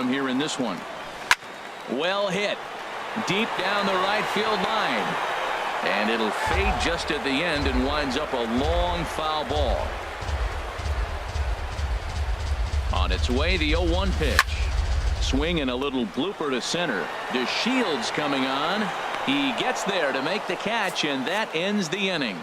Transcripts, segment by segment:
him here in this one. Well hit. Deep down the right field line. And it'll fade just at the end and winds up a long foul ball. On its way, the 0-1 pitch. Swing and a little blooper to center. DeShields coming on. He gets there to make the catch, and that ends the inning.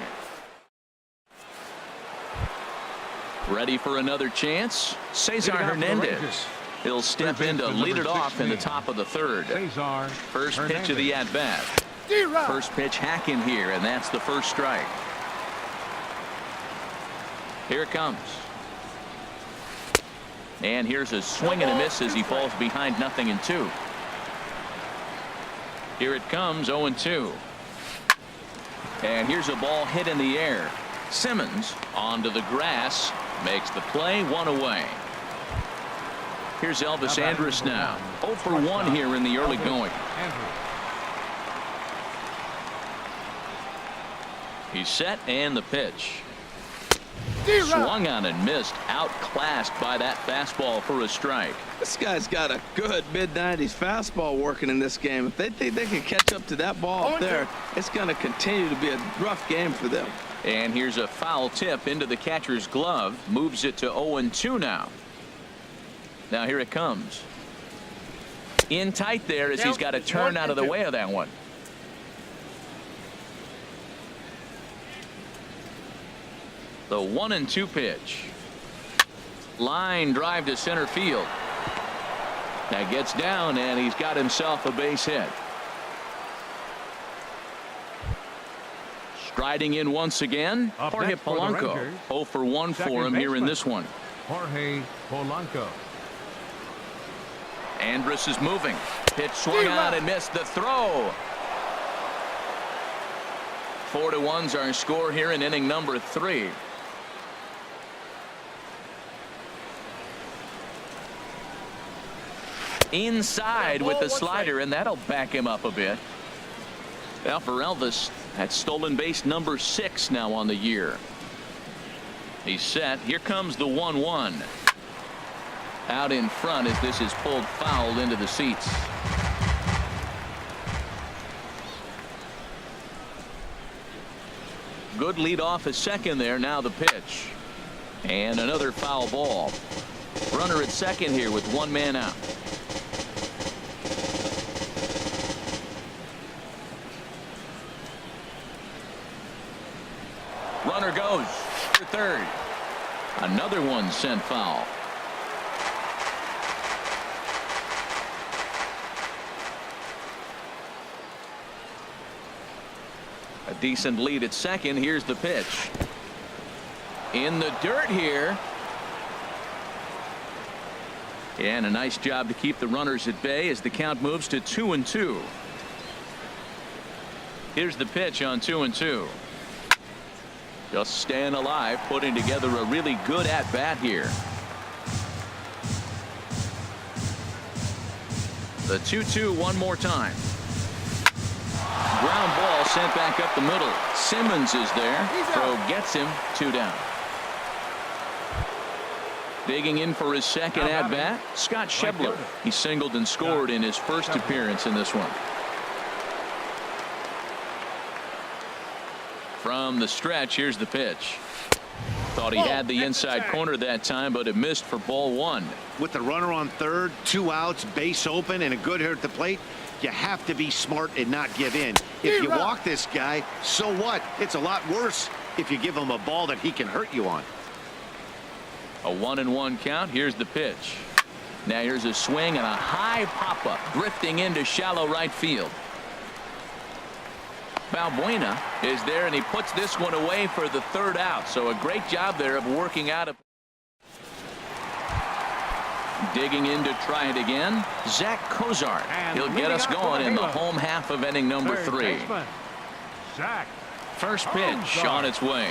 Ready for another chance? Cesar Hernandez. He'll step in to lead it off in the top of the third. First pitch of the at-bat. First pitch hack in here, and that's the first strike. Here it comes. And here's a swing and a miss as he falls behind 0-2. Here it comes, 0-2. And here's a ball hit in the air. Simmons onto the grass, makes the play, 1 away. Here's Elvis Andrus now. 0 for 1 here in the early going. He's set, and the pitch. Swung on and missed, outclassed by that fastball for a strike. This guy's got a good mid-90s fastball working in this game. If they think they can catch up to that ball up there, it's going to continue to be a rough game for them. And here's a foul tip into the catcher's glove. Moves it to 0-2 now. Now here it comes. In tight there as he's got to turn out of the way of that one. The 1-2 pitch. Line drive to center field. That gets down, and he's got himself a base hit. Striding in once again, Jorge Polanco. 0 for 1 for him here in this one. Jorge Polanco. Andrus is moving. Pitch swung on and missed the throw. 4-1's our score here in inning number 3. Inside with the slider, and that'll back him up a bit. Now for Elvis, that's stolen base number 6 now on the year. He's set. Here comes the 1-1. Out in front as this is pulled foul into the seats. Good lead off at second there. Now the pitch. And another foul ball. Runner at second here with 1 man out. Runner goes for third. Another one sent foul. A decent lead at second. Here's the pitch. In the dirt here. And a nice job to keep the runners at bay as the count moves to 2-2. Here's the pitch on 2-2. Just staying alive, putting together a really good at-bat here. The 2-2 one more time. Ground ball sent back up the middle. Simmons is there. Throw gets him, 2 down. Digging in for his second at-bat, Scott Schebler. He singled and scored in his first appearance in this one. From the stretch, here's the pitch. Thought he had the inside corner that time, but it missed for ball 1. With the runner on third, 2 outs, base open, and a good hitter at the plate, you have to be smart and not give in. If you walk this guy, so what? It's a lot worse if you give him a ball that he can hurt you on. A 1-1 count. Here's the pitch. Now here's a swing and a high pop-up drifting into shallow right field. Balbuena is there, and he puts this one away for the 3rd out. So a great job there of working out of. Digging in to try it again. Zach Kozar. He'll get us going in the home half of inning number 3. First pitch on its way.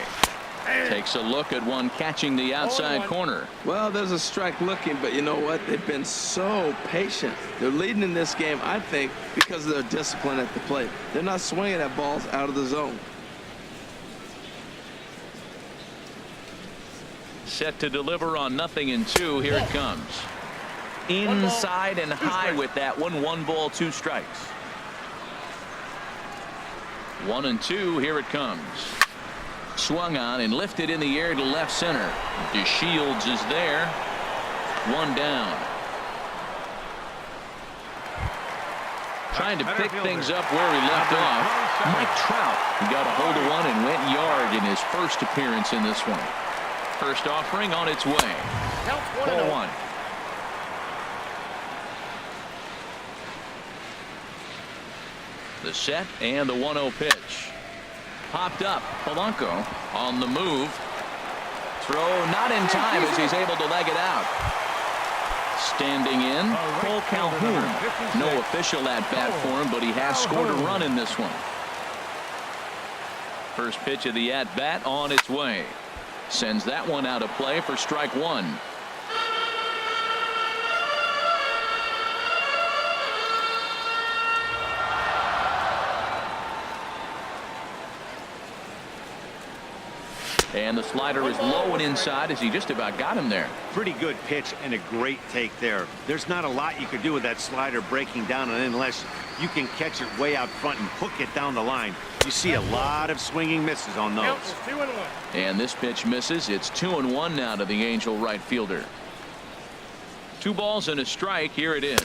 Takes a look at one catching the outside corner. Well, there's a strike looking, but you know what? They've been so patient. They're leading in this game, I think, because of their discipline at the plate. They're not swinging at balls out of the zone. Set to deliver on 0-2. Here it comes. inside and high with that one. 1 ball, 2 strikes. 1-2. Here it comes. Swung on and lifted in the air to left center. DeShields is there. 1 down. Trying to pick things up where he left off. Mike Trout. He got a hold of one and went yard in his first appearance in this one. First offering on its way. Ball 1. The set and the 1-0 pitch. Popped up. Polanco on the move. Throw not in time as he's able to leg it out. Standing in, Cole Calhoun. No official at bat for him, but he has scored a run in this one. First pitch of the at bat on its way. Sends that one out of play for strike 1. And the slider is low and inside as he just about got him there. Pretty good pitch and a great take there. There's not a lot you could do with that slider breaking down, and unless you can catch it way out front and hook it down the line. You see a lot of swinging misses on those. And this pitch misses. It's 2-1 now to the Angel right fielder. 2 balls and a strike. Here it is.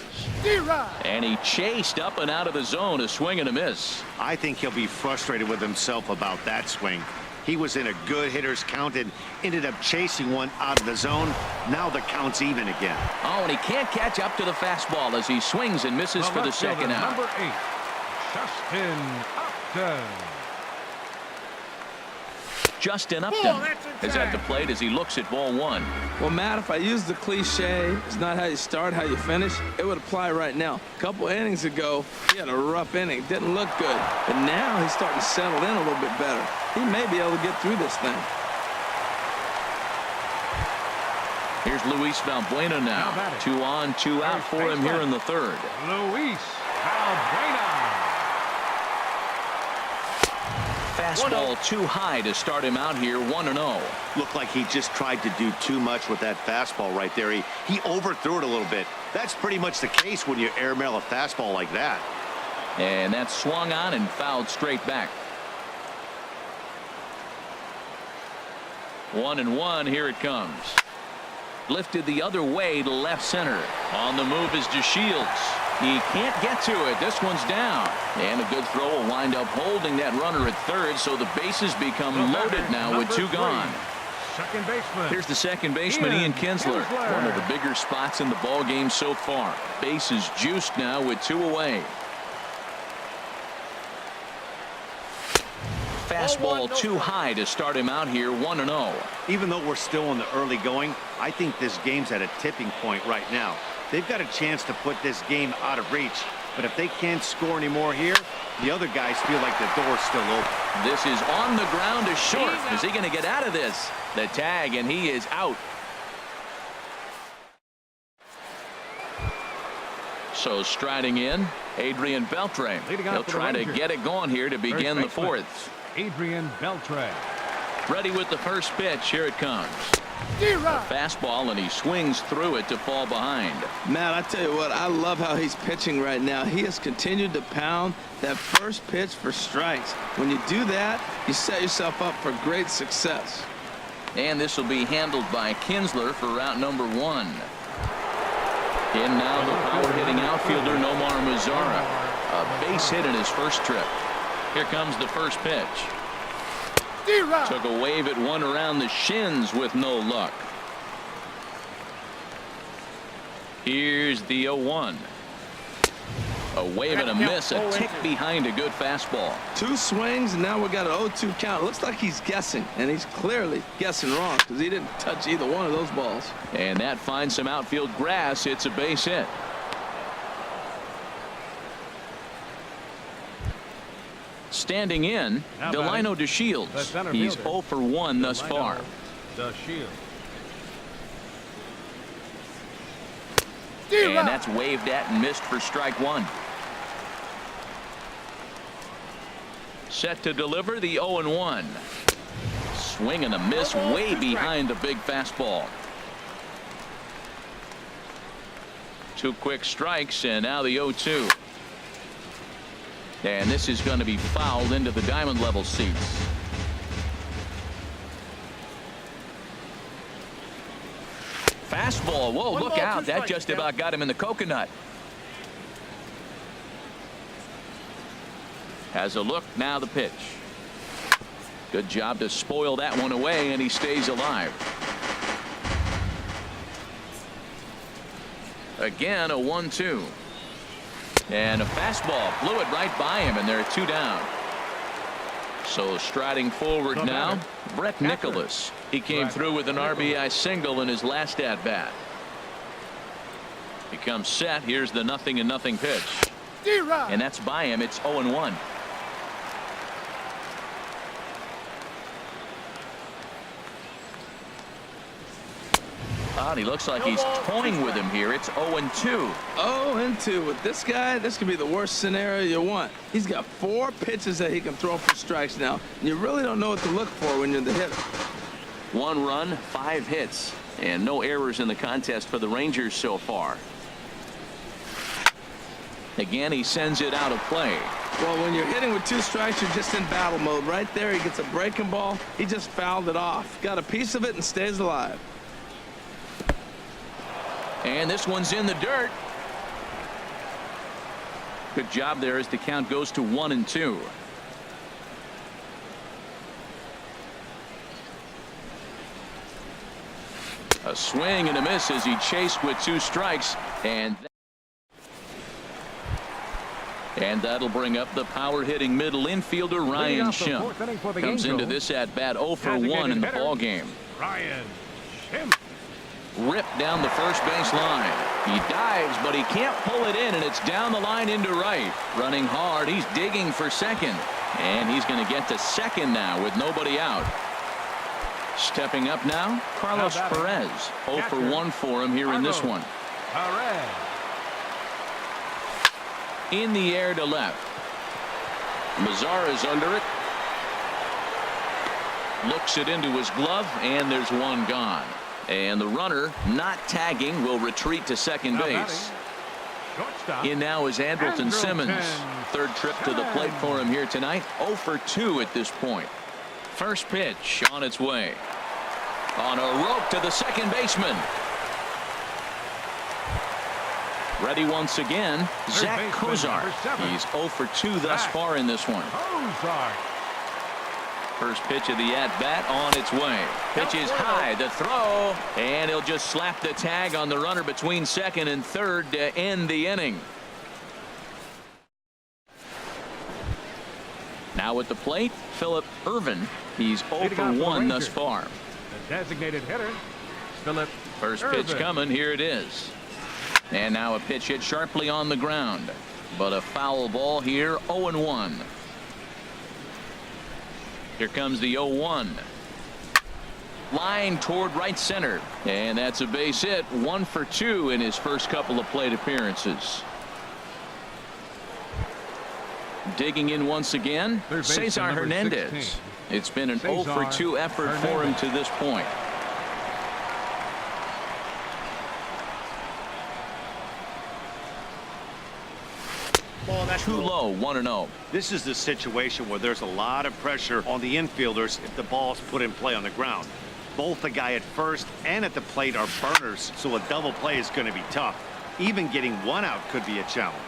And he chased up and out of the zone. A swing and a miss. I think he'll be frustrated with himself about that swing. He was in a good hitter's count and ended up chasing one out of the zone. Now the count's even again. Oh, and he can't catch up to the fastball as he swings and misses for the second out. Number 8, Justin Upton. Justin Upton is at the plate as he looks at ball 1. Well, Matt, if I use the cliche, it's not how you start, how you finish, it would apply right now. A couple innings ago, he had a rough inning. Didn't look good. But now he's starting to settle in a little bit better. He may be able to get through this thing. Here's Luis Valbuena now. 2 on, 2 out for him here in the 3rd. Luis Valbuena. Fastball too high to start him out here. 1-0. Looked like he just tried to do too much with that fastball right there. He overthrew it a little bit. That's pretty much the case when you airmail a fastball like that. And that's swung on and fouled straight back. 1-1. Here it comes. Lifted the other way to left center. On the move is DeShields. He can't get to it. This one's down. And a good throw will wind up holding that runner at 3rd, so the bases become loaded now with 2 gone. Second baseman. Here's the second baseman, Ian Kinsler. One of the bigger spots in the ball game so far. Bases juiced now with 2 away. Fastball too high to start him out here. 1-0. Even though we're still in the early going, I think this game's at a tipping point right now. They've got a chance to put this game out of reach, but if they can't score anymore here, the other guys feel like the door's still open. This is on the ground to short. Is he going to get out of this? The tag, and he is out. So striding in, Adrian Beltre. He'll try to get it going here to begin the 4th. Adrian Beltre. Ready with the first pitch. Here it comes. A fastball, and he swings through it to fall behind. Matt, I tell you what, I love how he's pitching right now. He has continued to pound that first pitch for strikes. When you do that, you set yourself up for great success. And this will be handled by Kinsler for route number 1. In now the power-hitting outfielder Nomar Mazara. A base hit in his first trip. Here comes the first pitch. Took a wave at one around the shins with no luck. Here's the 0-1. A wave and a miss, a tick behind a good fastball. 2 swings, and now we got an 0-2 count. It looks like he's guessing, and he's clearly guessing wrong because he didn't touch either one of those balls. And that finds some outfield grass. It's a base hit. Standing in, Delino DeShields. He's 0 for 1 thus far. And that's waved at and missed for strike 1. Set to deliver the 0-1. Swing and a miss way behind the big fastball. 2 quick strikes, and now the 0-2. And this is going to be fouled into the diamond level seats. Fastball. Whoa, look out. That just about got him in the coconut. Has a look. Now the pitch. Good job to spoil that one away, and he stays alive. Again, a 1-2. And a fastball blew it right by him, and they're 2 down. So striding forward now, Brett Nicholas. He came through with an RBI single in his last at bat. He comes set. Here's the 0-0 pitch. And that's by him. It's 0-1. He looks like he's toying with him here. It's 0-2. 0-2 with this guy. This could be the worst scenario you want. He's got 4 pitches that he can throw for strikes now. And you really don't know what to look for when you're the hitter. 1 run, 5 hits, and no errors in the contest for the Rangers so far. Again, he sends it out of play. Well, when you're hitting with 2 strikes, you're just in battle mode. Right there, he gets a breaking ball. He just fouled it off. Got a piece of it and stays alive. And this one's in the dirt. Good job there as the count goes to 1-2. A swing and a miss as he chased with 2 strikes, and that'll bring up the power hitting middle infielder Ryan Schimpf. Comes into this at bat 0 for 1 in the ball game. Ryan Schimpf. Ripped down the first base line. He dives, but he can't pull it in, and it's down the line into right. Running hard. He's digging for second, and he's going to get to second now with nobody out. Stepping up now, Carlos Perez. 0 for 1 for him here in this one. Perez. In the air to left. Mazara's under it. Looks it into his glove, and there's one gone. And the runner, not tagging, will retreat to second base. In now is Andrelton Simmons. 3rd trip to the plate for him here tonight. 0 for 2 at this point. First pitch on its way. On a rope to the second baseman. Ready once again, Zach Kozar. He's 0 for 2 thus far in this one. First pitch of the at-bat on its way. Pitch is high, the throw, and he'll just slap the tag on the runner between second and third to end the inning. Now at the plate, Phillip Ervin. He's 0 for 1 thus far. The designated hitter, Phillip First pitch coming, here it is. And now a pitch hit sharply on the ground. But a foul ball here, 0-1. Here comes the 0-1. Line toward right center. And that's a base hit. 1 for 2 in his first couple of plate appearances. Digging in once again, Cesar Hernandez. 16. It's been an 0 for 2 effort for him to this point. Too low, 1-0. This is the situation where there's a lot of pressure on the infielders if the ball's put in play on the ground. Both the guy at first and at the plate are burners, so a double play is going to be tough. Even getting 1 out could be a challenge.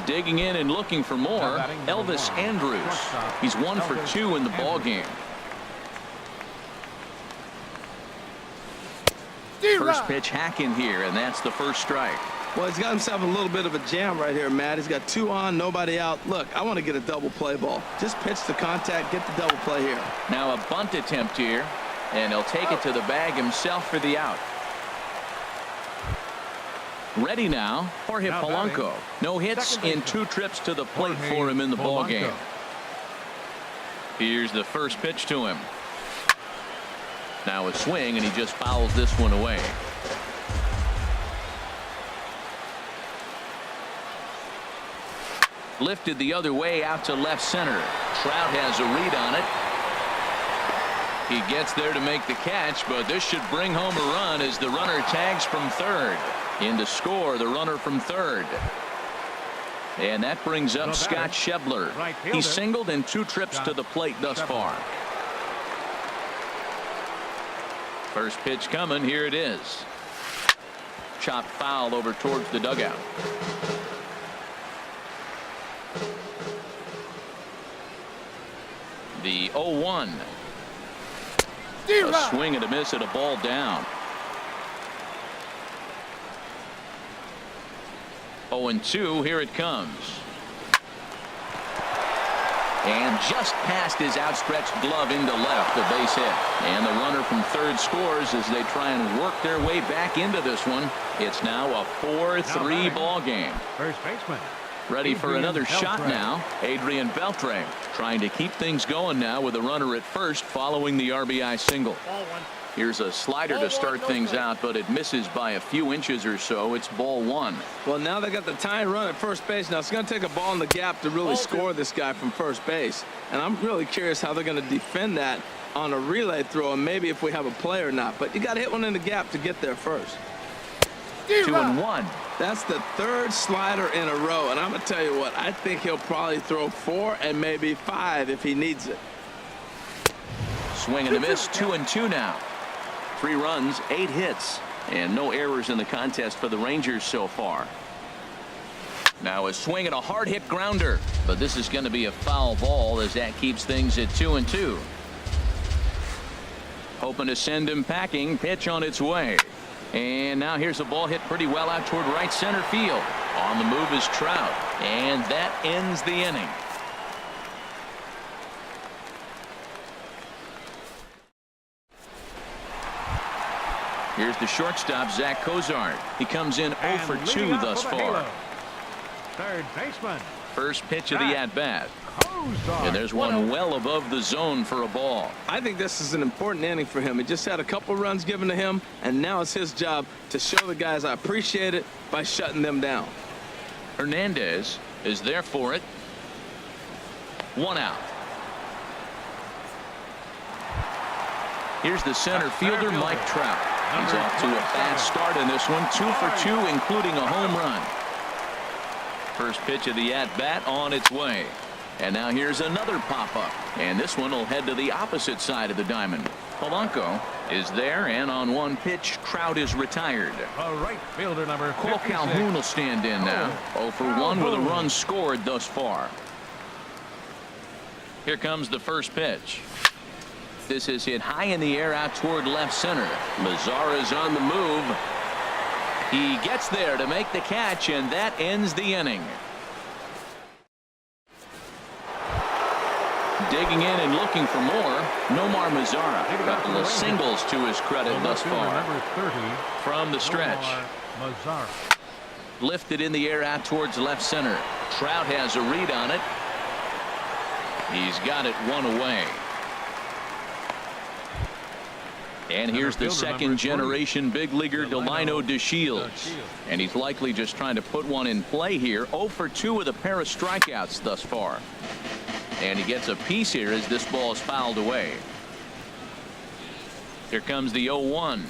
Digging in and looking for more, Elvis Andrus. He's 1 for 2 in the ball game. First pitch hacking here, and that's the first strike. Well, he's got himself a little bit of a jam right here, Matt. He's got 2 on, nobody out. Look, I want to get a double play ball. Just pitch the contact, get the double play here. Now a bunt attempt here, and he'll take it to the bag himself for the out. Ready now, Jorge Polanco. No hits in 2 trips to the plate for him in the ball game. Here's the first pitch to him. Now a swing, and he just fouls this one away. Lifted the other way out to left center. Trout has a read on it. He gets there to make the catch, but this should bring home a run as the runner tags from third. In to score the runner from third. And that brings up Scott Schebler. Right fielder. He's singled in 2 trips to the plate thus far. First pitch coming. Here it is. Chopped foul over towards the dugout. The 0-1. A swing and a miss at a ball down. 0-2. Here it comes. And just past his outstretched glove into left, a base hit. And the runner from third scores as they try and work their way back into this one. It's now a 4-3 ball game. First baseman. Ready for Adrian another shot Beltre. now. Adrian Beltre trying to keep things going now with a runner at first following the RBI single. Here's a slider to start things out, but it misses by a few inches or so. It's ball 1. Well, now they got the tying run at first base. Now it's going to take a ball in the gap to really score this guy from first base. And I'm really curious how they're going to defend that on a relay throw, and maybe if we have a play or not. But you got to hit one in the gap to get there first. 2-1. That's the 3rd slider in a row. And I'm going to tell you what, I think he'll probably throw 4 and maybe 5 if he needs it. Swing and a miss. 2-2 now. 3 runs, 8 hits, and no errors in the contest for the Rangers so far. Now a swing and a hard hit grounder, but this is going to be a foul ball as that keeps things at 2-2. Hoping to send him packing. Pitch on its way. And now here's a ball hit pretty well out toward right center field. On the move is Trout, and that ends the inning. Here's the shortstop, Zach Cozart. He comes in 0 for 2 thus far. Third baseman. First pitch of the at-bat. Cozart. And there's one well above the zone for a ball. I think this is an important inning for him. He just had a couple runs given to him, and now it's his job to show the guys I appreciate it by shutting them down. Hernandez is there for it. 1 out. Here's the center fielder, Mike Trout. He's off to a fast start in this one. 2 for 2, including a home run. First pitch of the at-bat on its way. And now here's another pop-up. And this one will head to the opposite side of the diamond. Polanco is there, and on one pitch, Trout is retired. A right fielder, number 56. Cole Calhoun will stand in now. 0 for 1 with a run scored thus far. Here comes the first pitch. This is hit high in the air out toward left center. Mazara's on the move. He gets there to make the catch, and that ends the inning. Digging in and looking for more, Nomar Mazara. A couple of singles to his credit thus far. Number 30. From the stretch. Nomar Mazara. Lifted in the air out towards left center. Trout has a read on it. He's got it 1 away. And here's the second generation big leaguer Delino DeShields. And he's likely just trying to put one in play here. 0 for 2 with a pair of strikeouts thus far. And he gets a piece here as this ball is fouled away. Here comes the 0-1.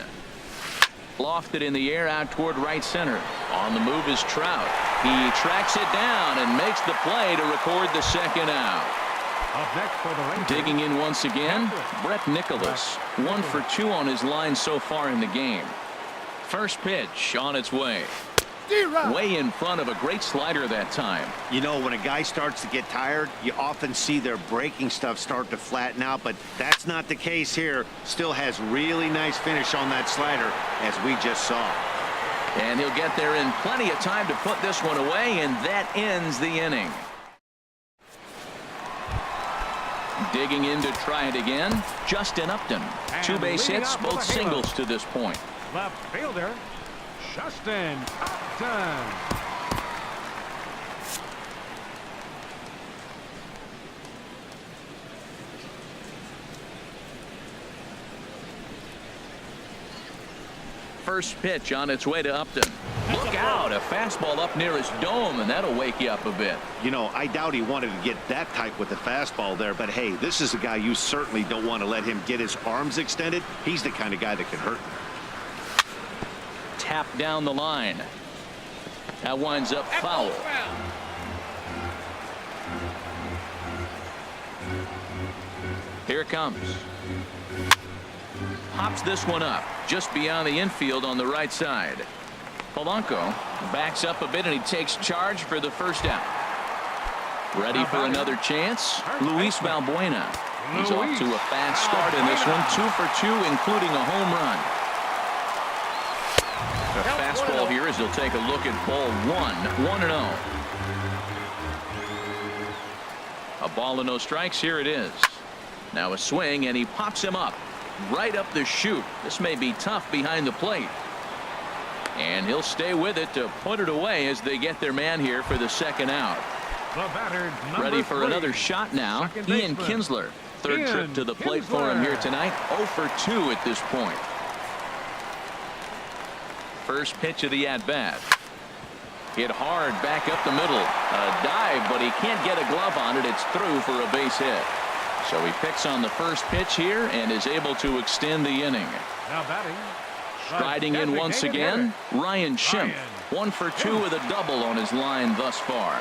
Lofted in the air out toward right center. On the move is Trout. He tracks it down and makes the play to record the second out. Up next for the Rangers. Digging in once again, Brett Nicholas. 1 for 2 on his line so far in the game. First pitch on its way. Way in front of a great slider that time. You know, when a guy starts to get tired, you often see their breaking stuff start to flatten out, but that's not the case here. Still has really nice finish on that slider, as we just saw. And he'll get there in plenty of time to put this one away, and that ends the inning. Digging in to try it again, Justin Upton. 2 base hits, both singles to this point. Left fielder, Justin Upton. First pitch on its way to Upton. Look out, a fastball up near his dome, and that'll wake you up a bit. You know, I doubt he wanted to get that type with the fastball there, but hey, this is a guy you certainly don't want to let him get his arms extended. He's the kind of guy that can hurt. Tap down the line. That winds up foul. Here it comes. Pops this one up just beyond the infield on the right side. Polanco backs up a bit and he takes charge for the first out. Ready for another chance. Luis Valbuena. He's off to a fast start in this one. 2 for 2, including a home run. A fastball here as he'll take a look at ball 1-0. A ball and no strikes. Here it is. Now a swing, and he pops him up right up the chute. This may be tough behind the plate. And he'll stay with it to put it away as they get their man here for the second out. Ready for another shot now. Ian Kinsler. Third trip to the plate for him here tonight. 0 for 2 at this point. First pitch of the at-bat. Hit hard back up the middle. A dive, but he can't get a glove on it. It's through for a base hit. So he picks on the first pitch here and is able to extend the inning. Now batting. Striding in once again, Ryan Schimpf. 1 for 2 with a double on his line thus far.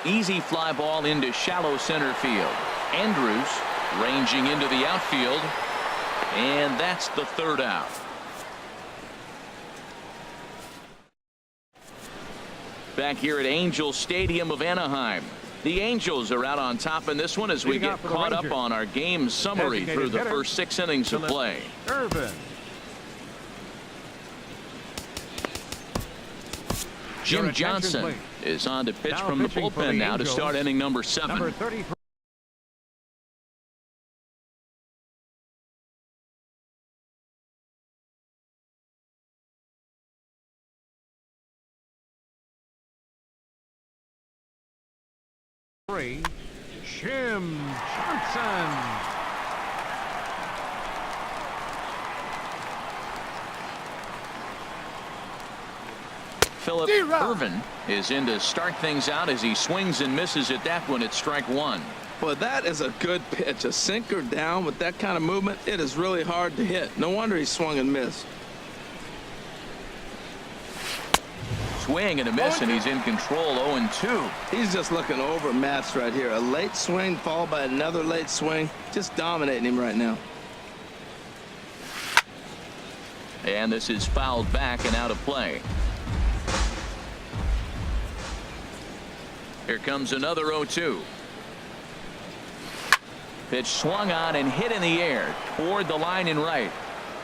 Easy fly ball into shallow center field. Andrews ranging into the outfield. And that's the third out. Back here at Angel Stadium of Anaheim. The Angels are out on top in this one as we get caught up on our game summary through the first 6 innings of play. Irvin. Jim Johnson is on to pitch from the bullpen now to start inning number 7. Number 33. Jim Johnson. Philip Irvin is in to start things out as he swings and misses at that one at strike 1. Well, that is a good pitch. A sinker down with that kind of movement, it is really hard to hit. No wonder he swung and missed. Swing and a miss, and he's in control. 0-2. He's just looking overmatched right here. A late swing followed by another late swing. Just dominating him right now. And this is fouled back and out of play. Here comes another 0-2. Pitch swung on and hit in the air toward the line and right.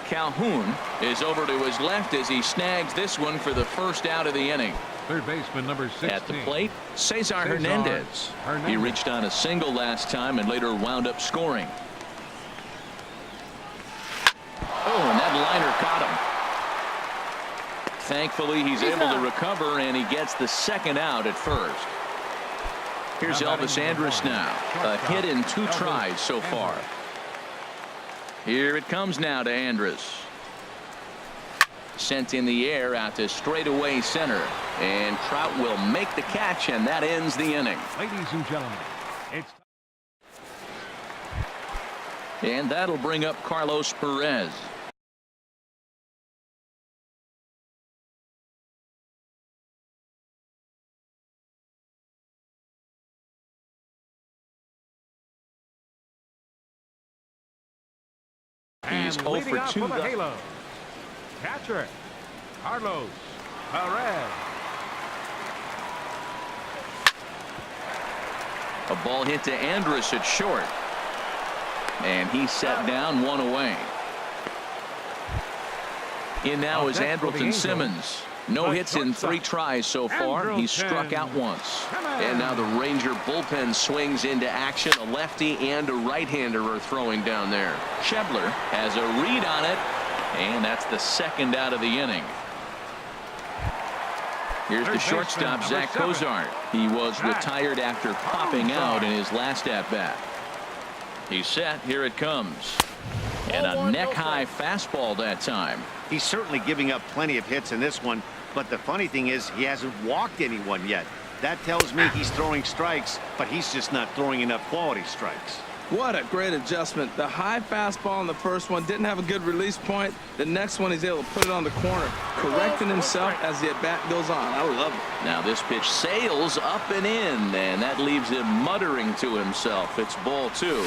Calhoun is over to his left as he snags this one for the first out of the inning. Third baseman number 16. At the plate, Cesar Hernandez. He reached on a single last time and later wound up scoring. Oh, and that liner caught him. Thankfully, he's able to recover, and he gets the second out at first. Here's Elvis Andrus now. A hit in 2 tries so far. Here it comes now to Andrus. Sent in the air out to straightaway center. And Trout will make the catch, and that ends the inning. Ladies and gentlemen, it's... And that'll bring up Carlos Perez. He's 0 for 2. For the Halo. Catcher, Carlos Perez. A ball hit to Andrus at short. And he's set down, 1 away. In now is Andrelton Simmons. No hits in 3 tries so far. He's struck out once. And now the Ranger bullpen swings into action. A lefty and a right-hander are throwing down there. Schebler has a read on it, and that's the second out of the inning. Here's the shortstop, Zach Cozart. He was retired after popping out in his last at-bat. He's set. Here it comes. And a neck-high fastball that time. He's certainly giving up plenty of hits in this one, but the funny thing is he hasn't walked anyone yet. That tells me he's throwing strikes, but he's just not throwing enough quality strikes. What a great adjustment. The high fastball in the first one didn't have a good release point. The next one he's able to put it on the corner, correcting himself as the at-bat goes on. I love it. Now this pitch sails up and in, and that leaves him muttering to himself. It's ball 2.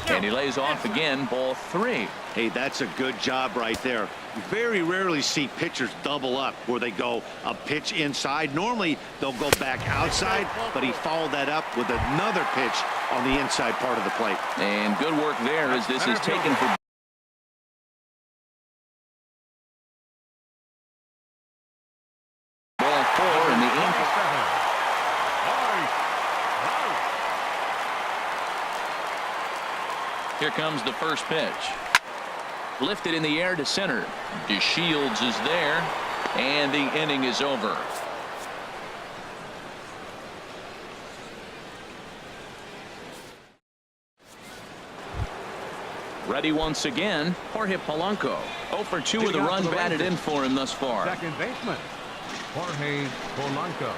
And he lays off again, ball 3. Hey, that's a good job right there. You very rarely see pitchers double up where they go a pitch inside. Normally they'll go back outside, but he followed that up with another pitch on the inside part of the plate. And good work there as this is taken for ball 4 in the inning. Here comes the first pitch. Lifted in the air to center. DeShields is there, and the inning is over. Ready once again, Jorge Polanco. 0 for 2 with a run batted in for him thus far. Second baseman, Jorge Polanco.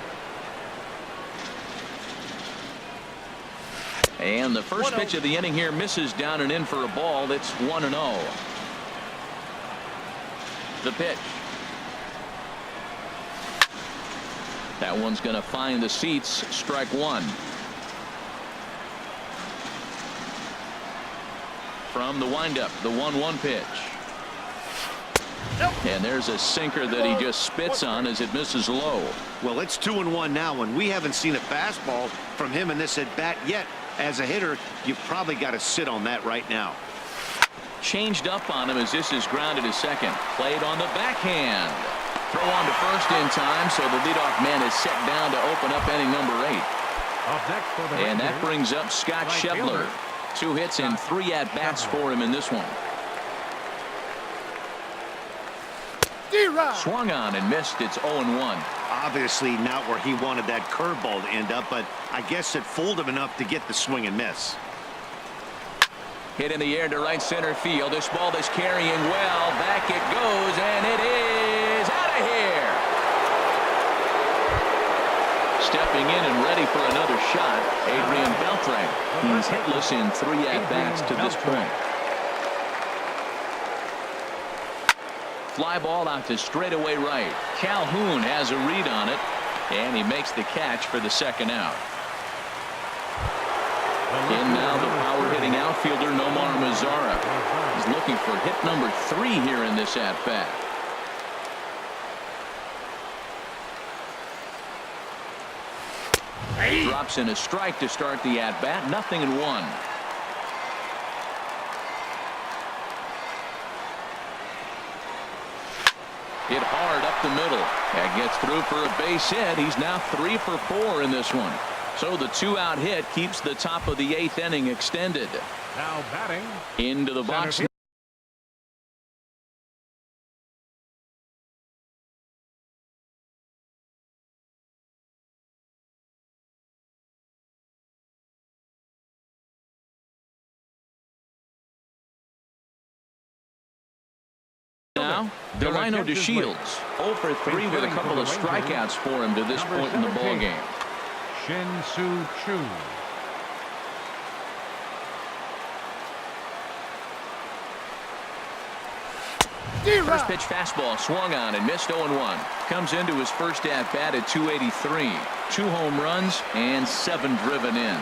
And the first pitch of the inning here misses down and in for a ball. That's 1-0. The pitch. That one's going to find the seats. Strike 1. From the windup, the 1-1 pitch. And there's a sinker that he just spits on as it misses low. Well, it's 2-1 now, and we haven't seen a fastball from him in this at bat yet. As a hitter, you've probably got to sit on that right now. Changed up on him as this is grounded to second. Played on the backhand. Throw on to first in time, so the leadoff man is set down to open up inning number 8. Up next for the And that Rangers, brings up Scott right Schebler. fielder. 2 hits and 3 at-bats for him in this one. Swung on and missed. It's 0-1. Obviously not where he wanted that curveball to end up, but I guess it fooled him enough to get the swing and miss. Hit in the air to right center field. This ball is carrying well. Back it goes, and it is out of here. Stepping in and ready for another shot, Adrian Beltre. He's hitless in 3 at-bats to this point. Fly ball out to straightaway right. Calhoun has a read on it, and he makes the catch for the second out. In now the power-hitting outfielder Nomar Mazara. He's looking for hit number 3 here in this at-bat. Drops in a strike to start the at-bat. 0-1. Hit hard up the middle. That gets through for a base hit. He's now 3 for 4 in this one. So the 2-out hit keeps the top of the 8th inning extended. Now batting. Into the box. Center Now, Delino DeShields. 0 for 3 with a couple of strikeouts for him to this point in the ballgame. Shin-Soo Choo. First pitch fastball swung on and missed 0-1. Comes into his first at-bat at 283. 2 home runs and 7 driven in.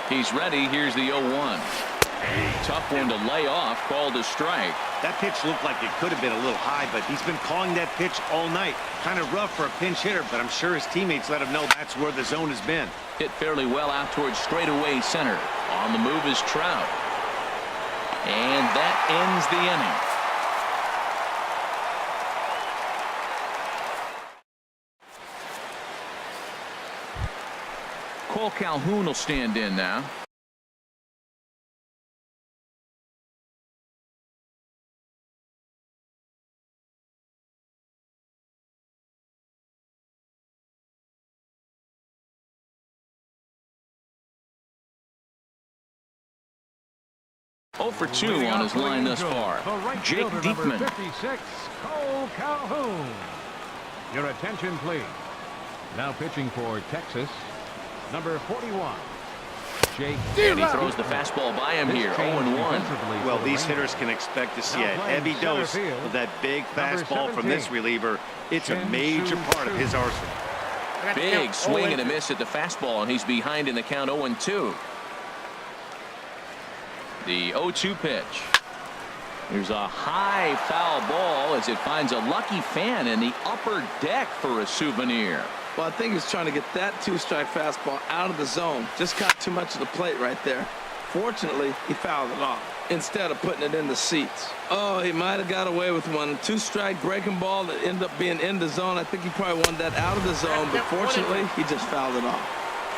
He's ready. Here's the 0-1. Tough one to lay off. Called a strike. That pitch looked like it could have been a little high, but he's been calling that pitch all night. Kind of rough for a pinch hitter, but I'm sure his teammates let him know that's where the zone has been. Hit fairly well out towards straightaway center. On the move is Trout. And that ends the inning. Cole Calhoun will stand in now. 0 for 2 Leading on off his for the line thus Angels, far. the right Jake fielder, number Diekman. 56, Cole Calhoun. Your attention, please. Now pitching for Texas, number 41, Jake. And he throws the fastball by him here. 0-1. Well, these hitters can expect to see a heavy dose of that big fastball from this reliever. It's a major part of his arsenal. Big swing and a miss at the fastball, and he's behind in the count 0-2. The 0-2 pitch. Here's a high foul ball as it finds a lucky fan in the upper deck for a souvenir. Well, I think he's trying to get that 2-strike fastball out of the zone. Just got too much of the plate right there. Fortunately, he fouled it off instead of putting it in the seats. Oh, he might have got away with one. 2-strike breaking ball that ended up being in the zone. I think he probably wanted that out of the zone, but fortunately, he just fouled it off.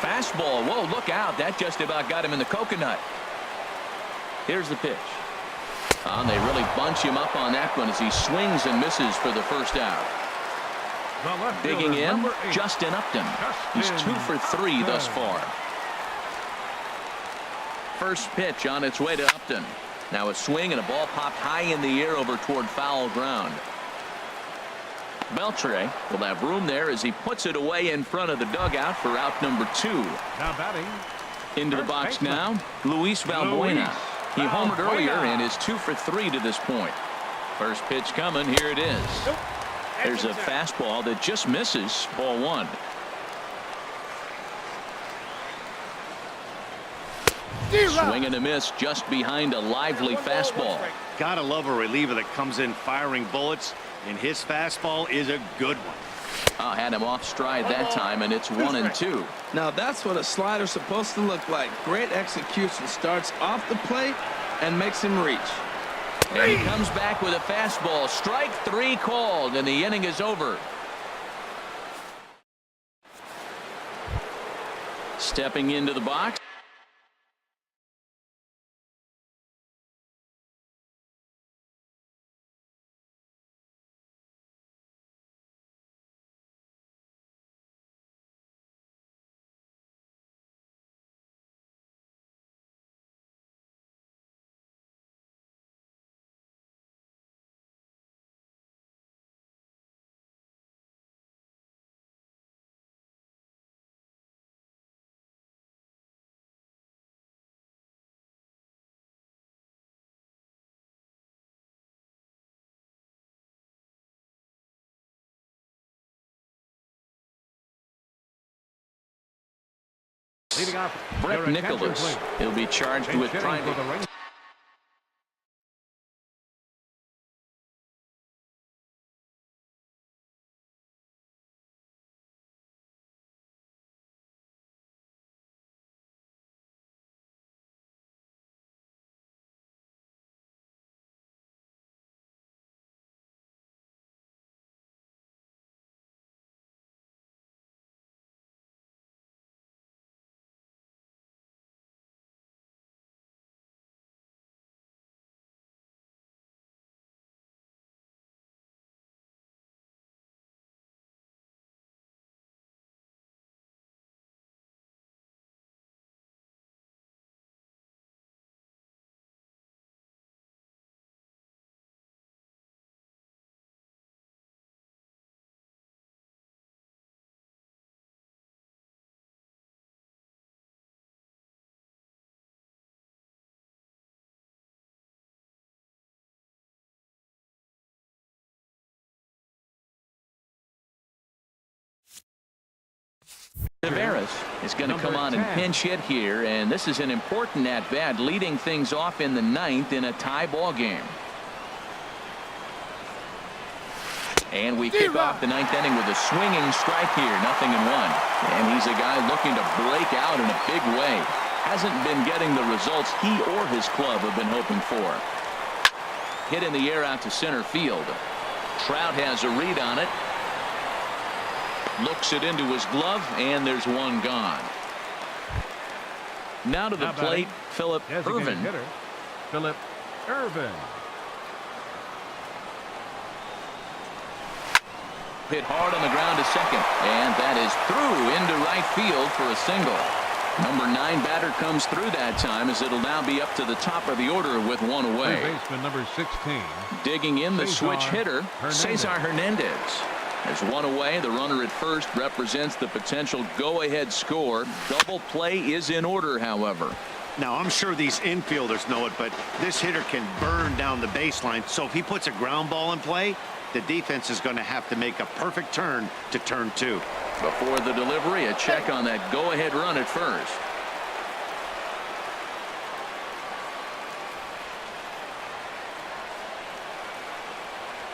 Fastball. Whoa, look out. That just about got him in the coconut. Here's the pitch. And they really bunch him up on that one as he swings and misses for the first out. Digging in, Justin Upton. He's 2 for 3 thus far. First pitch on its way to Upton. Now a swing and a ball popped high in the air over toward foul ground. Beltre will have room there as he puts it away in front of the dugout for out number 2. Now batting. Into the box now, Luis Valbuena. He homered earlier and is 2 for 3 to this point. First pitch coming. Here it is. There's a fastball that just misses. Ball 1. Swing and a miss just behind a lively fastball. Gotta love a reliever that comes in firing bullets, and his fastball is a good one. Had him off stride that time, and it's 1-2. Now that's what a slider's supposed to look like. Great execution. Starts off the plate and makes him reach. And he comes back with a fastball. Strike 3 called, and the inning is over. Stepping into the box. Leading off, Brett Nicholas. He'll be charged with driving. Tavares is going to come on and pinch hit here, and this is an important at-bat, leading things off in the 9th in a tie ball game. And we kick off the 9th inning with a swinging strike here, 0-1. And he's a guy looking to break out in a big way. Hasn't been getting the results he or his club have been hoping for. Hit in the air out to center field. Trout has a read on it. Looks it into his glove, and there's one gone. Now to the plate, Philip Ervin. Philip Ervin. Hit hard on the ground to second, and that is through into right field for a single. Number 9 batter comes through that time, as it'll now be up to the top of the order with one away. Third baseman number 16. Digging in the Cesar switch hitter, Hernandez. Cesar Hernandez. There's one away. The runner at first represents the potential go-ahead score. Double play is in order, however. Now, I'm sure these infielders know it, but this hitter can burn down the baseline. So if he puts a ground ball in play, the defense is going to have to make a perfect turn to turn 2. Before the delivery, a check on that go-ahead run at first.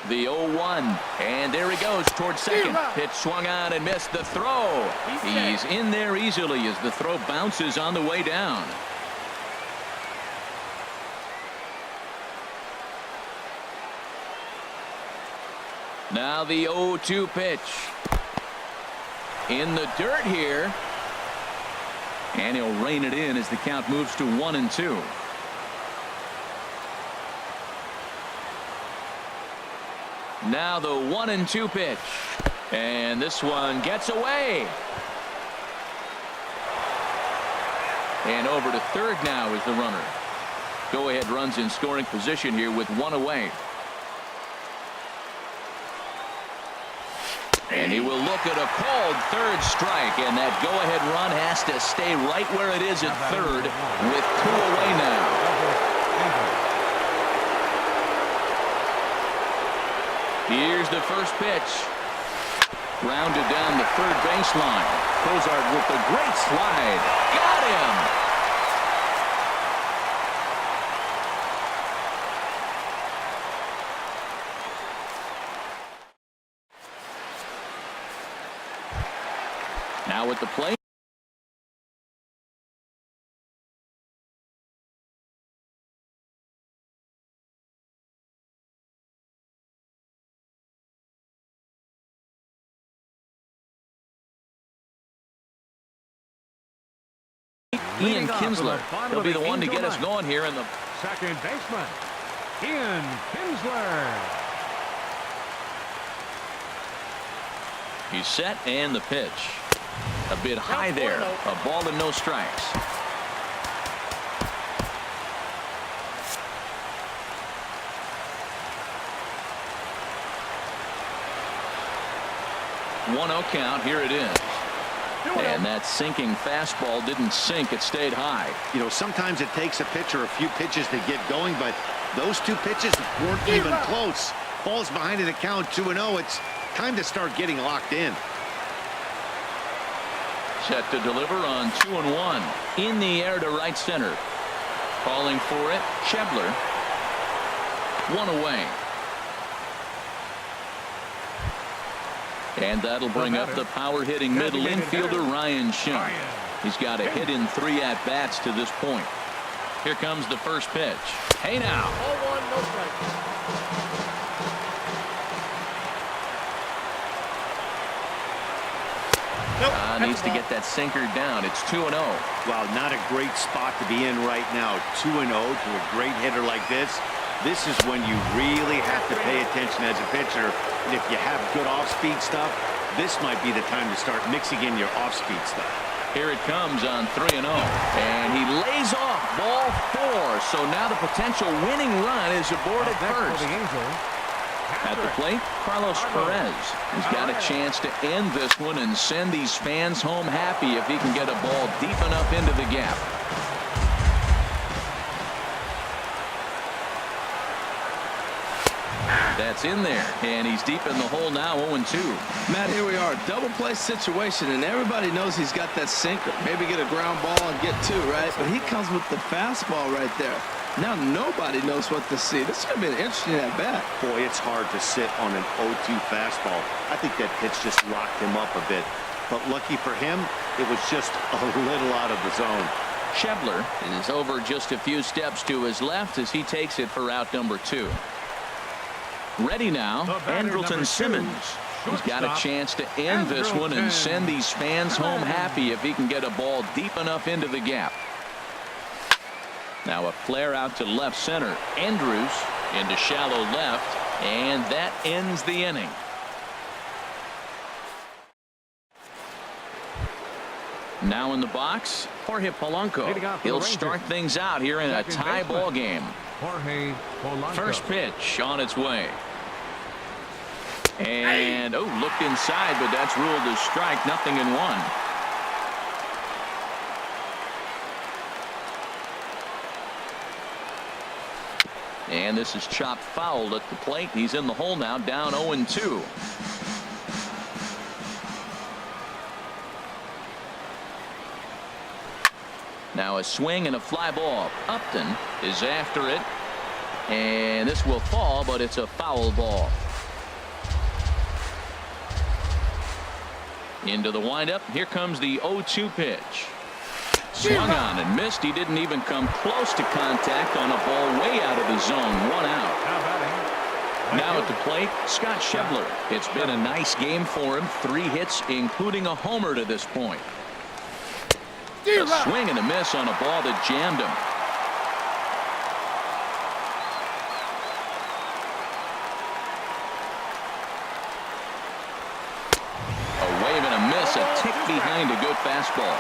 The 0-1, and there he goes towards second. Pitch swung on and missed the throw. He's in there easily as the throw bounces on the way down. Now the 0-2 pitch. In the dirt here. And he'll rein it in as the count moves to 1-2. Now the 1-2 pitch. And this one gets away. And over to third now is the runner. Go ahead runs in scoring position here with one away. And he will look at a called third strike, and that go-ahead run has to stay right where it is at third with two away now. Here's the first pitch. Grounded down the third baseline. Cozart with the great slide. Got him! Now at the plate. Ian Kinsler. He'll be the one to get us going here in the second baseman, Ian Kinsler. He's set, and the pitch. A bit high there. A ball and no strikes. One-0 count. Here it is. And that sinking fastball didn't sink. It stayed high. You know, sometimes it takes a pitcher a few pitches to get going, but those two pitches weren't even close. Ball's behind in the count 2-0. It's time to start getting locked in. Set to deliver on 2-1. In the air to right center. Calling for it, Shebler. One away. And that'll bring up the power-hitting middle infielder, Ryan Shin. He's got a hit in 3 at-bats to this point. Here comes the first pitch. Hey now. 0-1, no strikes. Needs to get that sinker down. It's 2-0. Wow, not a great spot to be in right now. 2-0 to a great hitter like this. This is when you really have to pay attention as a pitcher. And if you have good off-speed stuff, this might be the time to start mixing in your off-speed stuff. Here it comes on 3-0. And he lays off ball 4. So now the potential winning run is aboard at first. At the plate, Carlos Perez. He's got a chance to end this one and send these fans home happy if he can get a ball deep enough into the gap. That's in there, and he's deep in the hole now, 0-2. Matt, here we are, double play situation, and everybody knows he's got that sinker. Maybe get a ground ball and get 2, right? But he comes with the fastball right there. Now nobody knows what to see. This is going to be an interesting at-bat. Boy, it's hard to sit on an 0-2 fastball. I think that pitch just locked him up a bit. But lucky for him, it was just a little out of the zone. Shebler is over just a few steps to his left as he takes it for out number 2. Ready now, Andrelton Simmons. He's got a chance to end this one and send these fans home happy if he can get a ball deep enough into the gap. Now a flare out to left center. Andrews into shallow left, and that ends the inning. Now in the box, Jorge Polanco. Leading off for the He'll Rangers. start things out here in a Second tie baseman. ball game. Jorge Polanco. First pitch on its way. And, oh, looked inside, but that's ruled a strike. Nothing in one. And this is chopped foul at the plate. He's in the hole now, down 0-2. Now a swing and a fly ball. Upton is after it. And this will fall, but it's a foul ball. Into the windup. Here comes the 0-2 pitch. Swung on and missed. He didn't even come close to contact on a ball way out of the zone. 1 out. Now batting. Now at the plate, Scott Schebler. It's been a nice game for him. 3 hits, including a homer to this point. A swing and a miss on a ball that jammed him. A wave and a miss, a tick behind a good fastball.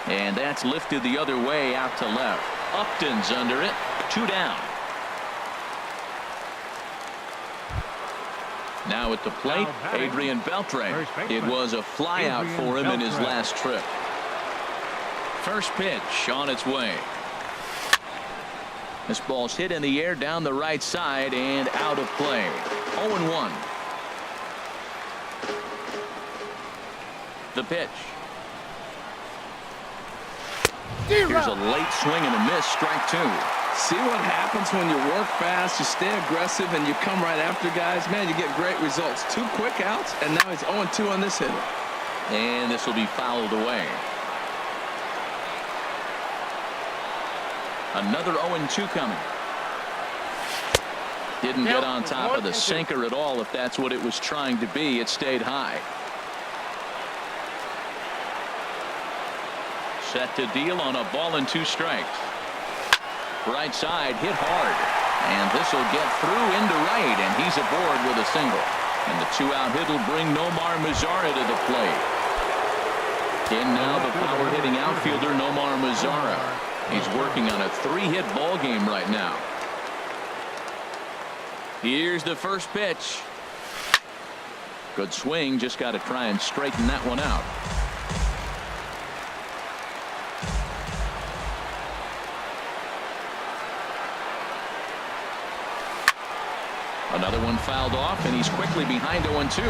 And that's lifted the other way out to left. Upton's under it. 2 down. Now at the plate, Adrian Beltre. It was a flyout for him in his last trip. First pitch on its way. This ball's hit in the air down the right side and out of play. 0-1. The pitch. Here's a late swing and a miss. Strike 2. See what happens when you work fast, you stay aggressive, and you come right after guys. Man, you get great results. 2 quick outs, and now he's 0-2 on this hitter. And this will be fouled away. Another 0-2 coming. Didn't get on top of the sinker at all. If that's what it was trying to be, it stayed high. Set to deal on a ball and 2 strikes. Right side hit hard, and this will get through into right, and he's aboard with a single. And the 2-out hit will bring Nomar Mazara to the plate. In now the power hitting outfielder Nomar Mazara. He's working on a 3-hit ball game right now. Here's the first pitch. Good swing, just got to try and straighten that one out. Another one fouled off, and he's quickly behind 0-2.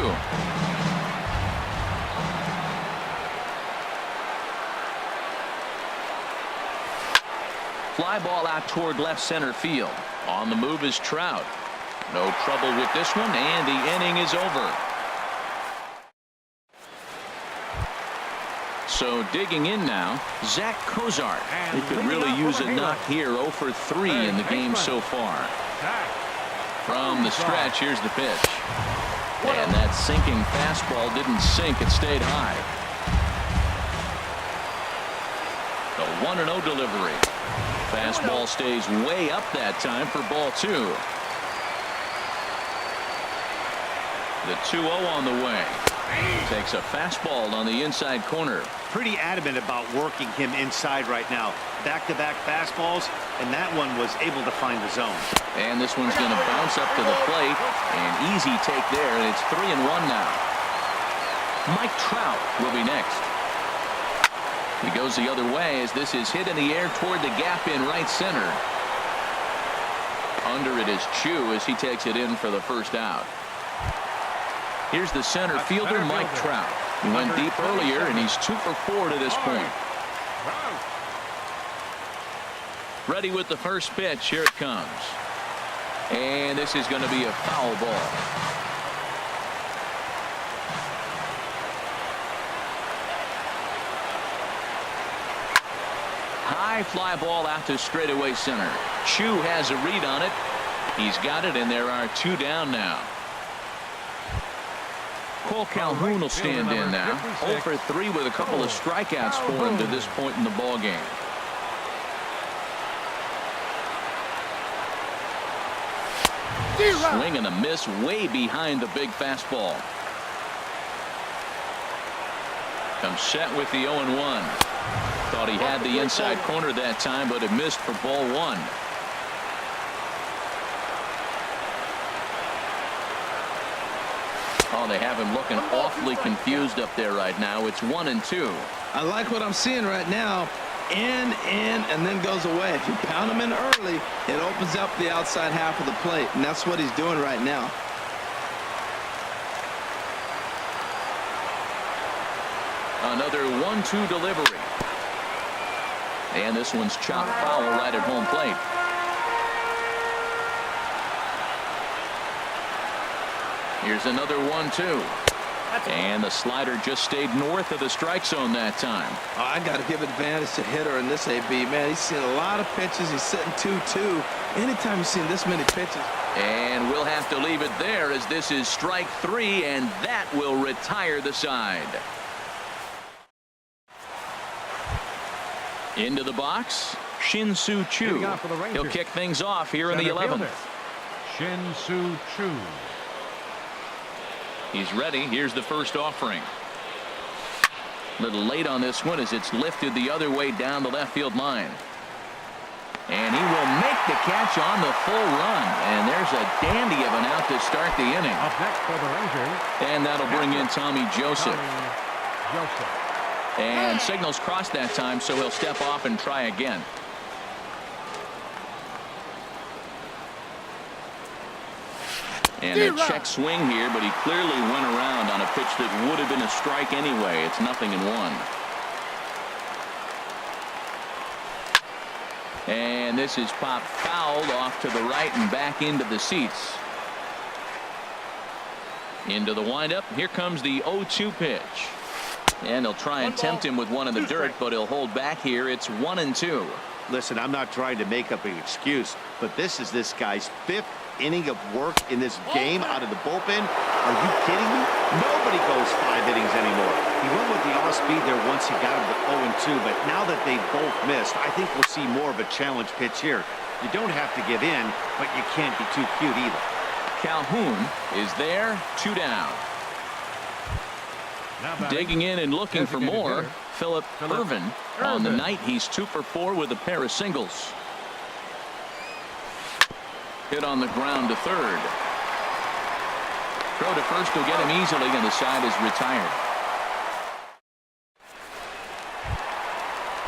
Fly ball out toward left center field. On the move is Trout. No trouble with this one, and the inning is over. So digging in now, Zach Cozart. He could really use a knock here. 0 for 3 in the game so far. From the stretch, here's the pitch. And that sinking fastball didn't sink. It stayed high. The 1-0 delivery. Fastball stays way up that time for ball 2. The 2-0 on the way. Takes a fastball on the inside corner. Pretty adamant about working him inside right now. Back-to-back fastballs, and that one was able to find the zone. And this one's going to bounce up to the plate. An easy take there, and it's 3-1 now. Mike Trout will be next. He goes the other way as this is hit in the air toward the gap in right center. Under it is Chu as he takes it in for the first out. Here's the center fielder, Mike Trout. He went deep earlier, and he's 2 for 4 to this point. Ready with the first pitch. Here it comes. And this is going to be a foul ball. High fly ball out to straightaway center. Chu has a read on it. He's got it, and there are 2 down now. Cole Calhoun will stand in now. 0 for 3 with a couple of strikeouts for him to this point in the ball game. Swing and a miss way behind the big fastball. Comes set with the 0-1. Thought he had the inside corner that time, but it missed for ball one. Oh, they have him looking awfully confused up there right now. It's 1-2. I like what I'm seeing right now. In, and then goes away. If you pound him in early, it opens up the outside half of the plate, and that's what he's doing right now. Another 1-2 delivery. And this one's chopped foul right at home plate. Here's another 1-2. And the slider just stayed north of the strike zone that time. Oh, I got to give advantage to hitter in this AB, man. He's seen a lot of pitches. He's sitting 2-2. Anytime you've seen this many pitches. And we'll have to leave it there as this is strike 3, and that will retire the side. Into the box, Shin-Soo Choo. He'll kick things off here in the 11th. Shin-Soo Choo. He's ready. Here's the first offering. A little late on this one as it's lifted the other way down the left field line. And he will make the catch on the full run. And there's a dandy of an out to start the inning. Up next for the Rangers. And that'll bring in Tommy Joseph. And signals crossed that time, so he'll step off and try again. And a check swing here, but he clearly went around on a pitch that would have been a strike anyway. It's 0-1. And this is popped fouled off to the right and back into the seats. Into the windup. Here comes the 0-2 pitch. And they'll try and tempt him with one in the dirt, but he'll hold back here. It's 1-2. Listen, I'm not trying to make up an excuse, but this is this guy's 5th inning of work in this game out of the bullpen. Are you kidding me? Nobody goes 5 innings anymore. He went with the off-speed there once he got him to 0-2, but now that they've both missed, I think we'll see more of a challenge pitch here. You don't have to give in, but you can't be too cute either. Calhoun is there, 2 down. Digging in and looking for more, Phillip Ervin. On the night, he's 2 for 4 with a pair of singles. Hit on the ground to third. Throw to first will get him easily, and the side is retired.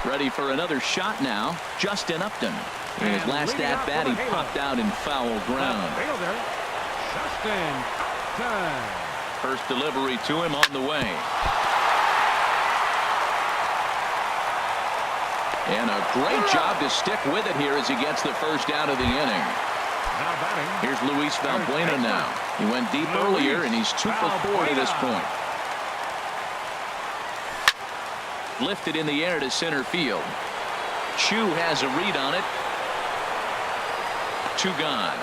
Ready for another shot now, Justin Upton. In his last at-bat, he popped out in foul ground. Justin Upton. First delivery to him on the way. And a great job to stick with it here as he gets the first out of the inning. Here's Luis Valbuena now. He went deep earlier, and he's 2 for 4 to this point. Lifted in the air to center field. Choo has a read on it. 2 gone.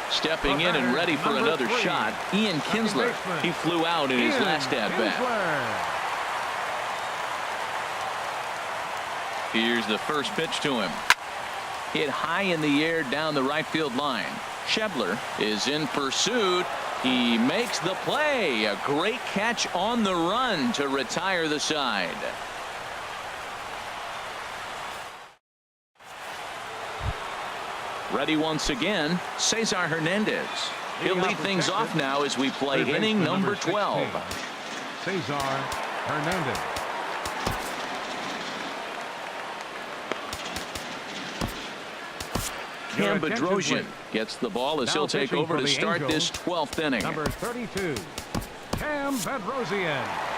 Stepping in and ready for another shot, Ian Kinsler. He flew out in his last at-bat. Here's the first pitch to him. Hit high in the air down the right field line. Schebler is in pursuit. He makes the play. A great catch on the run to retire the side. Ready once again, Cesar Hernandez. He'll lead things off now as we play inning number 12. Cesar Hernandez. Cam Bedrosian gets the ball as he'll take over to start this 12th inning. Number 32, Cam Bedrosian.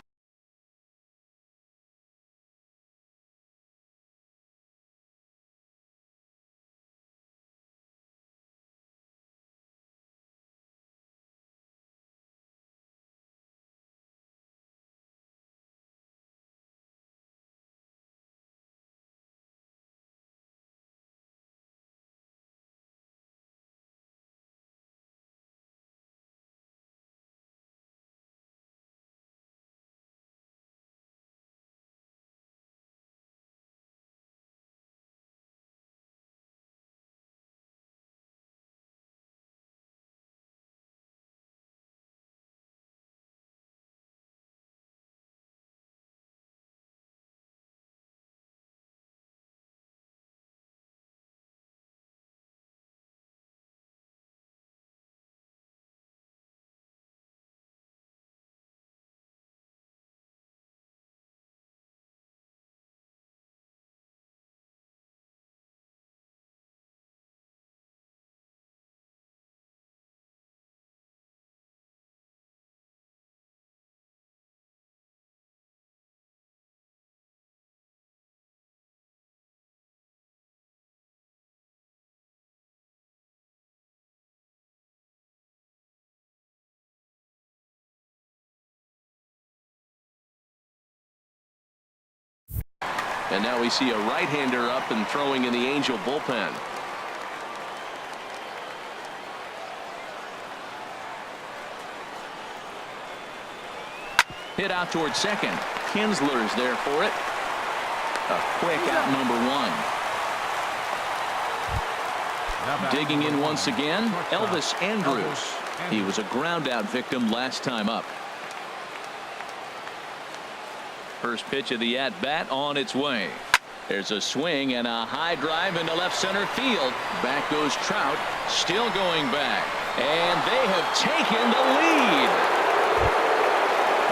And now we see a right-hander up and throwing in the Angel bullpen. Hit out towards second. Kinsler's there for it. A quick out number one. Digging in once again, Elvis Andrus. He was a ground-out victim last time up. First pitch of the at-bat on its way. There's a swing and a high drive into left center field. Back goes Trout, still going back. And they have taken the lead.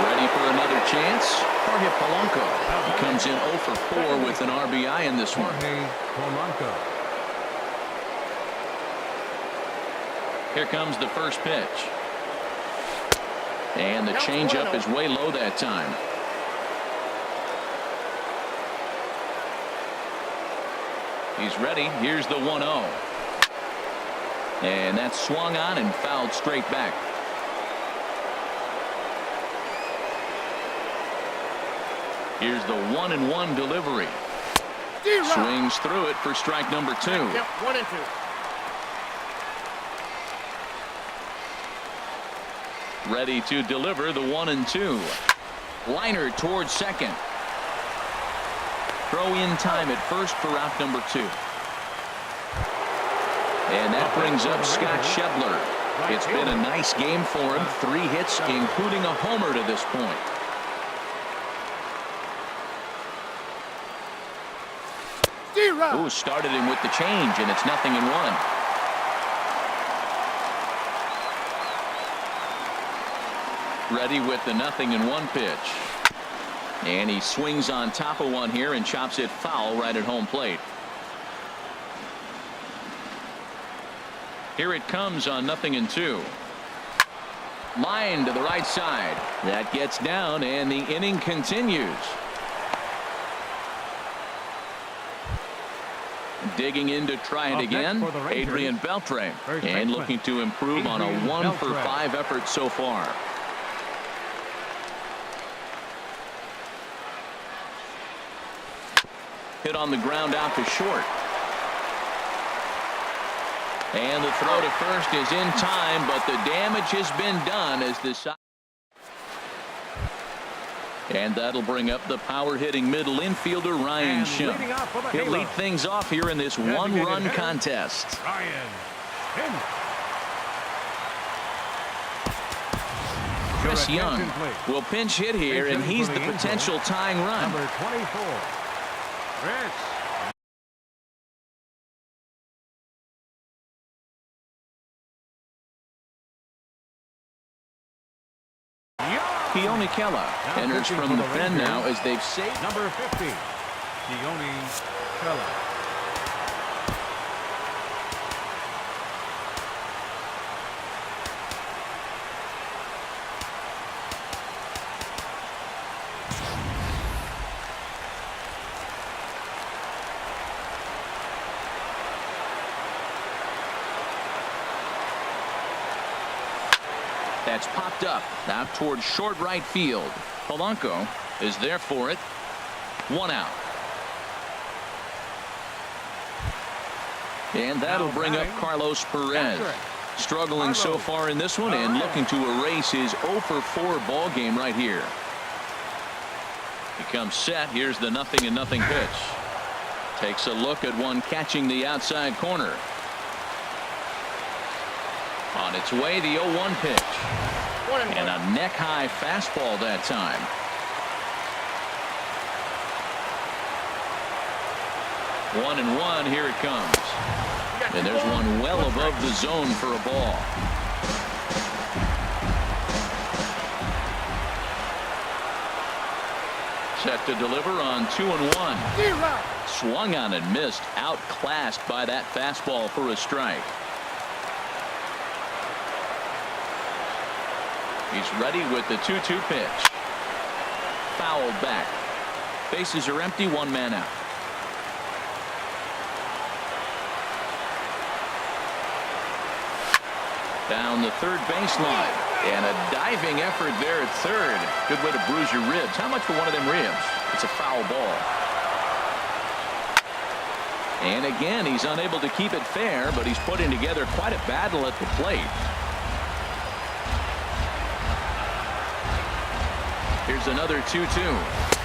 Ready for another chance? Jorge Polanco. He comes in 0 for 4 with an RBI in this one. Here comes the first pitch. And the changeup is way low that time. He's ready. Here's the 1-0. And that's swung on and fouled straight back. Here's the 1-1 delivery. Swings through it for strike number 2. Yep, 1-2. Ready to deliver the 1-2. Liner towards second. Throw in time at first for out number 2. And that brings up Scott Schebler. It's been a nice game for him. 3 hits, including a homer to this point. Ooh, started him with the change, and it's 0-1. Ready with the 0-1 pitch. And he swings on top of one here and chops it foul right at home plate. Here it comes on 0-2. Line to the right side. That gets down, and the inning continues. Digging in to try it again, Adrian Beltre. And looking to improve on a 1 for 5 effort so far. Hit on the ground out to short. And the throw to first is in time, but the damage has been done as the side. And that'll bring up the power-hitting middle infielder Ryan Schimpf. He'll lead things off here in this one-run contest. Chris Young will pinch hit here, and he's the potential tying run. Number 24. Chris. Keone Kela enters from the pen now as they've saved. Number 50. Keone Kela. That's popped up out towards short right field. Polanco is there for it. 1 out. And that'll bring up Carlos Perez. Struggling so far in this one and looking to erase his 0 for 4 ball game right here. He comes set. Here's the 0-0 pitch. Takes a look at one catching the outside corner. On its way, the 0-1 pitch. And a neck-high fastball that time. One and one, here it comes. And there's one well above the zone for a ball. Set to deliver on 2-1. Swung on and missed, outclassed by that fastball for a strike. He's ready with the 2-2 pitch. Fouled back. Bases are empty, 1 man out. Down the third baseline. And a diving effort there at third. Good way to bruise your ribs. How much for one of them ribs? It's a foul ball. And again, he's unable to keep it fair, but he's putting together quite a battle at the plate. Here's another 2-2.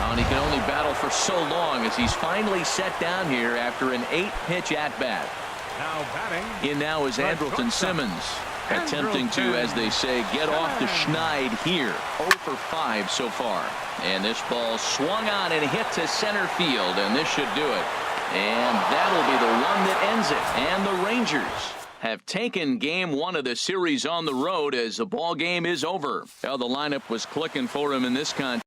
And he can only battle for so long as he's finally set down here after an 8-pitch at-bat. Now batting. In now is Andrelton Simmons, attempting to, as they say, get off the schneid here. 0 for 5 so far. And this ball swung on and hit to center field, and this should do it. And that'll be the one that ends it. And the Rangers have taken game 1 of the series on the road as the ball game is over. Well, the lineup was clicking for him in this contest.